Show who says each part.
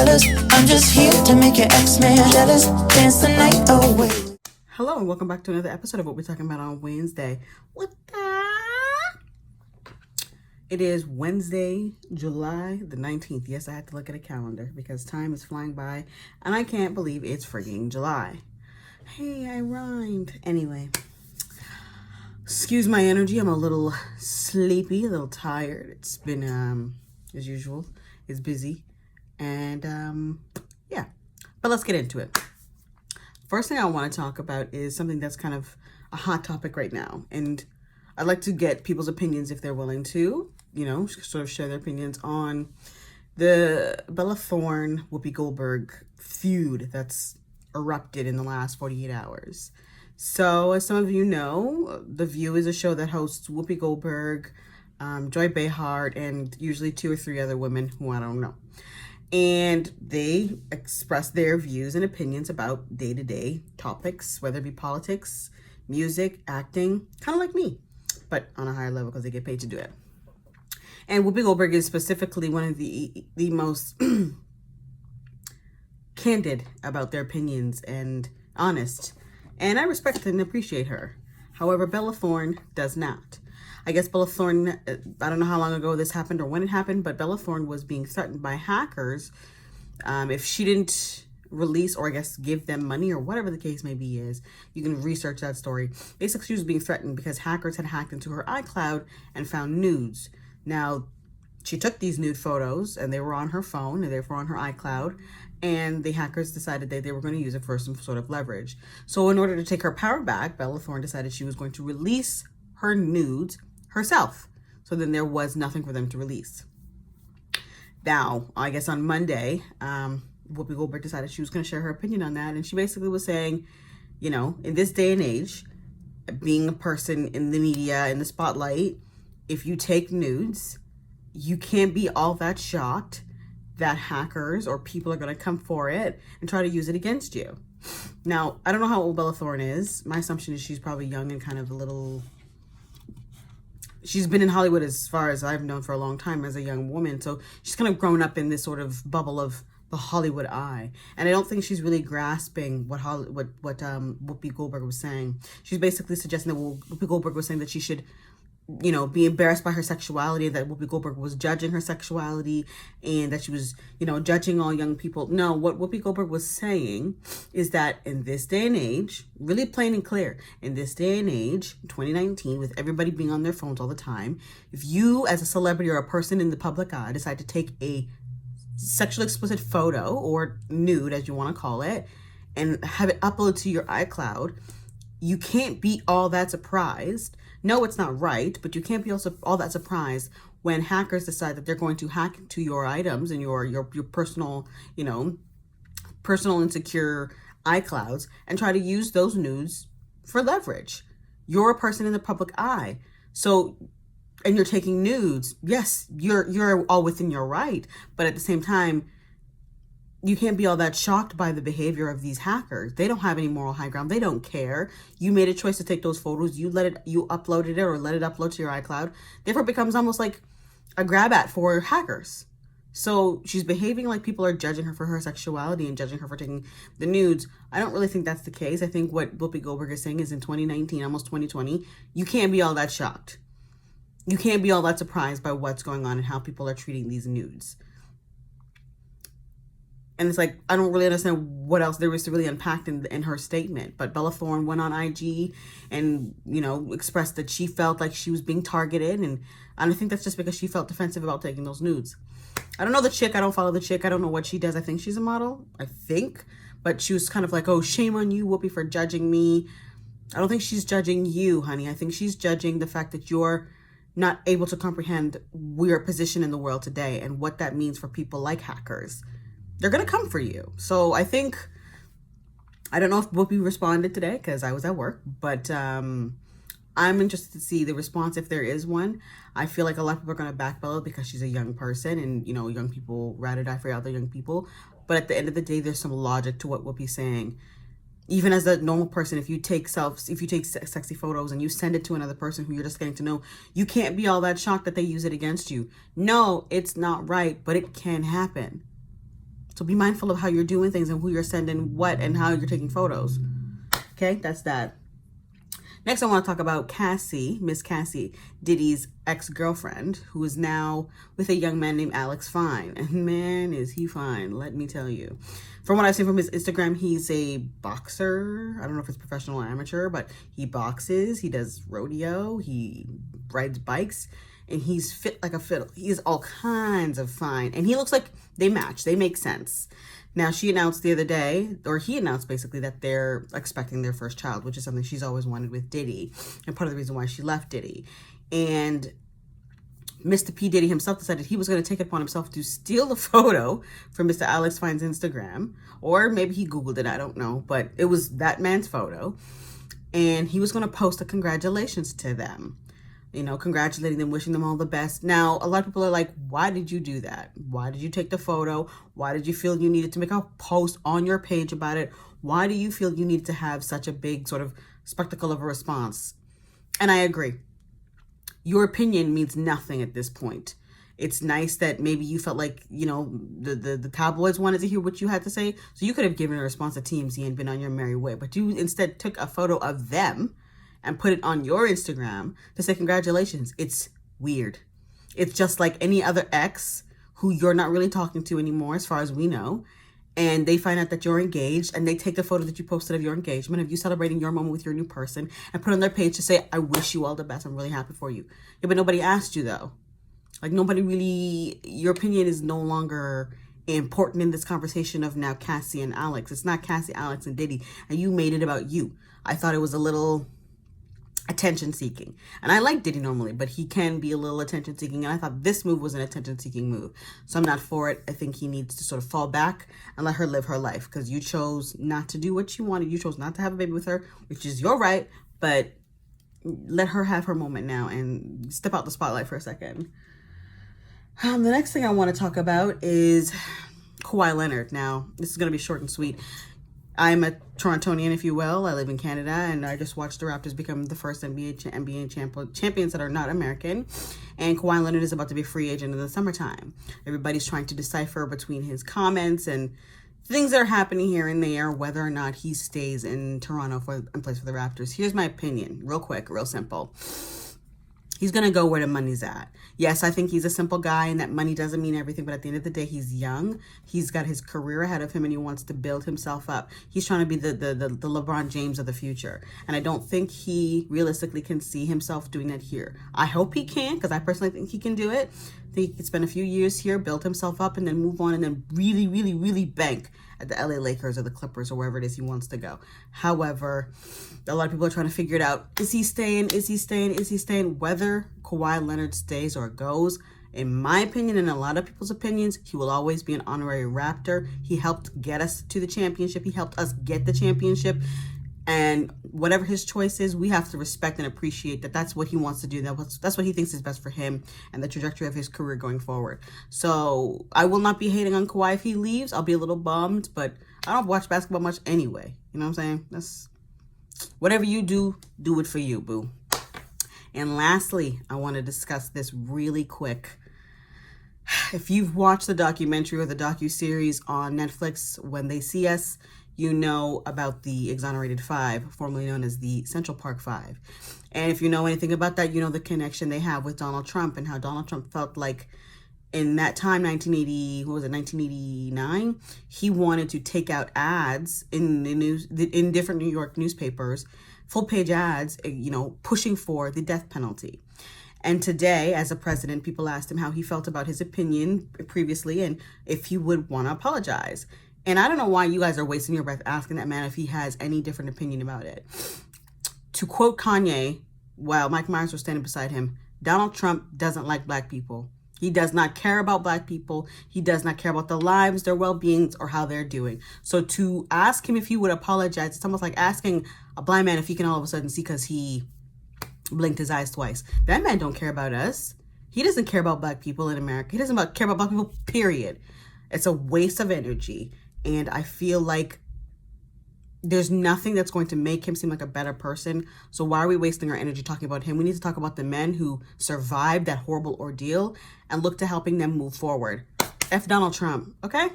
Speaker 1: jealous. I'm just here to make your ex-man jealous. Dance the night away.
Speaker 2: Hello and welcome back to another episode of what we're talking about on Wednesday. It is Wednesday, July the 19th. Yes, I had to look at a calendar because time is flying by and I can't believe it's frigging July. Hey, I rhymed. Anyway, excuse my energy. I'm a little sleepy, a little tired. It's been, as usual, it's busy. And, yeah, but let's get into it. First thing I want to talk about is something that's kind of a hot topic right now. And I'd like to get people's opinions if they're willing to, you know, sort of share their opinions on the Bella Thorne, Whoopi Goldberg feud that's erupted in the last 48 hours. So as some of you know, The View is a show that hosts Whoopi Goldberg, Joy Behar, and usually 2 or 3 other women who I don't know. And they express their views and opinions about day-to-day topics, whether it be politics, music, acting, kind of like me, but on a higher level because they get paid to do it. And Whoopi Goldberg is specifically one of the most candid about their opinions and honest. And I respect and appreciate her. However, Bella Thorne does not. I guess Bella Thorne, I don't know how long ago this happened or when it happened, but Bella Thorne was being threatened by hackers if she didn't release or I guess give them money or whatever the case may be is. You can research that story. Basically, she was being threatened because hackers had hacked into her iCloud and found nudes. Now, she took these nude photos and they were on her phone and therefore on her iCloud, and the hackers decided that they were going to use it for some sort of leverage. So in order to take her power back, Bella Thorne decided she was going to release her nudes herself. So then there was nothing for them to release. Now, I guess on Monday, Whoopi Goldberg decided she was going to share her opinion on that. And she basically was saying, you know, in this day and age, being a person in the media, in the spotlight, if you take nudes, you can't be all that shocked that hackers or people are going to come for it and try to use it against you. Now, I don't know how old Bella Thorne is. My assumption is she's probably young and kind of a little... She's been in Hollywood as far as I've known for a long time as a young woman. So she's kind of grown up in this sort of bubble of the Hollywood eye. And I don't think she's really grasping what Whoopi Goldberg was saying. She's basically suggesting that Whoopi Goldberg was saying that she should, you know, be embarrassed by her sexuality, that Whoopi Goldberg was judging her sexuality and that she was, you know, judging all young people. No, what Whoopi Goldberg was saying is that in this day and age, really plain and clear, in this day and age, 2019, with everybody being on their phones all the time, if you as a celebrity or a person in the public eye decide to take a sexually explicit photo or nude, as you want to call it, and have it uploaded to your iCloud, you can't be all that surprised. No, it's not right, but you can't be also all that surprised when hackers decide that they're going to hack into your items and your personal, you know, personal and secure iClouds and try to use those nudes for leverage. You're a person in the public eye. So, and you're taking nudes. Yes, you're all within your right, but at the same time, you can't be all that shocked by the behavior of these hackers. They don't have any moral high ground. They don't care. You made a choice to take those photos. You uploaded it or let it upload to your iCloud. Therefore, it becomes almost like a grab at for hackers. So she's behaving like people are judging her for her sexuality and judging her for taking the nudes. I don't really think that's the case. I think what Whoopi Goldberg is saying is in 2019, almost 2020, you can't be all that shocked. You can't be all that surprised by what's going on and how people are treating these nudes. And it's like, I don't really understand what else there is to really unpack in her statement. But Bella Thorne went on IG and, you know, expressed that she felt like she was being targeted. And I think that's just because she felt defensive about taking those nudes. I don't know the chick. I don't follow the chick. I don't know what she does. I think she's a model. I think. But she was kind of like, oh, shame on you, Whoopi, for judging me. I don't think she's judging you, honey. I think she's judging the fact that you're not able to comprehend your position in the world today and what that means for people like hackers. They're going to come for you. So I think, I don't know if Whoopi responded today because I was at work, but I'm interested to see the response if there is one. I feel like a lot of people are going to back Bella because she's a young person and, you know, young people ride or die for other young people. But at the end of the day, there's some logic to what Whoopi's saying. Even as a normal person, if you take sexy photos and you send it to another person who you're just getting to know, you can't be all that shocked that they use it against you. No, it's not right, but it can happen. So be mindful of how you're doing things and who you're sending what and how you're taking photos. Okay, that's that. Next, I want to talk about Cassie, Miss Cassie, Diddy's ex-girlfriend, who is now with a young man named Alex Fine. And man, is he fine, let me tell you. From what I've seen from his Instagram, he's a boxer. I don't know if it's professional or amateur, but he boxes, he does rodeo, he rides bikes, and he's fit like a fiddle. He is all kinds of fine. And he looks like they match, they make sense. Now, she announced the other day, or he announced basically, that they're expecting their first child, which is something she's always wanted with Diddy, and part of the reason why she left Diddy. And Mr. P. Diddy himself decided he was going to take it upon himself to steal the photo from Mr. Alex Fine's Instagram, or maybe he Googled it, I don't know, but it was that man's photo, and he was going to post a congratulations to them. You know, congratulating them, wishing them all the best. Now, a lot of people are like, why did you do that? Why did you take the photo? Why did you feel you needed to make a post on your page about it? Why do you feel you needed to have such a big sort of spectacle of a response? And I agree. Your opinion means nothing at this point. It's nice that maybe you felt like, you know, the tabloids wanted to hear what you had to say. So you could have given a response to TMZ and been on your merry way. But you instead took a photo of them and put it on your Instagram to say congratulations. It's weird. It's just like any other ex who you're not really talking to anymore, as far as we know, and they find out that you're engaged, and they take the photo that you posted of your engagement, of you celebrating your moment with your new person, and put it on their page to say, I wish you all the best. I'm really happy for you. Yeah, but nobody asked you, though. Like, nobody really, your opinion is no longer important in this conversation of now Cassie and Alex. It's not Cassie, Alex, and Diddy, and you made it about you. I thought it was a little attention seeking, and I like Diddy normally, but he can be a little attention seeking, and I thought this move was an attention seeking move, so I'm not for it. I think he needs to sort of fall back and let her live her life, because you chose not to do what you wanted. You chose not to have a baby with her, which is your right, but let her have her moment now and step out the spotlight for a second. The next thing I want to talk about is Kawhi Leonard. Now, this is going to be short and sweet. I'm a Torontonian, if you will. I live in Canada, and I just watched the Raptors become the first NBA champions that are not American. And Kawhi Leonard is about to be a free agent in the summertime. Everybody's trying to decipher between his comments and things that are happening here and there, whether or not he stays in Toronto and plays for the Raptors. Here's my opinion, real quick, real simple. He's going to go where the money's at. Yes, I think he's a simple guy and that money doesn't mean everything, but at the end of the day, he's young. He's got his career ahead of him and he wants to build himself up. He's trying to be the LeBron James of the future. And I don't think he realistically can see himself doing that here. I hope he can, because I personally think he can do it. I think he could spend a few years here, build himself up, and then move on and then really, really, really bank at the LA Lakers or the Clippers or wherever it is he wants to go. However, a lot of people are trying to figure it out. Is he staying? Is he staying? Is he staying? Whether Kawhi Leonard stays or goes, in my opinion and a lot of people's opinions, he will always be an honorary Raptor. He helped get us to the championship. He helped us get the championship. And whatever his choice is, we have to respect and appreciate that that's what he wants to do. That's what he thinks is best for him and the trajectory of his career going forward. So I will not be hating on Kawhi if he leaves. I'll be a little bummed, but I don't watch basketball much anyway. You know what I'm saying? That's whatever you do, do it for you, boo. And lastly, I want to discuss this really quick. If you've watched the documentary or the docuseries on Netflix, When They See Us, you know about the Exonerated Five, formerly known as the Central Park Five. And if you know anything about that, you know the connection they have with Donald Trump and how Donald Trump felt like in that time, 1989, he wanted to take out ads in the news, in different New York newspapers, full page ads, you know, pushing for the death penalty. And today, as a president, people asked him how he felt about his opinion previously and if he would want to apologize. And I don't know why you guys are wasting your breath asking that man if he has any different opinion about it. To quote Kanye, while Mike Myers was standing beside him, Donald Trump doesn't like black people. He does not care about black people. He does not care about their lives, their well-beings, or how they're doing. So to ask him if he would apologize, it's almost like asking a blind man if he can all of a sudden see because he blinked his eyes twice. That man don't care about us. He doesn't care about black people in America. He doesn't care about black people, period. It's a waste of energy. And I feel like there's nothing that's going to make him seem like a better person. So why are we wasting our energy talking about him? We need to talk about the men who survived that horrible ordeal and look to helping them move forward. F Donald Trump, okay?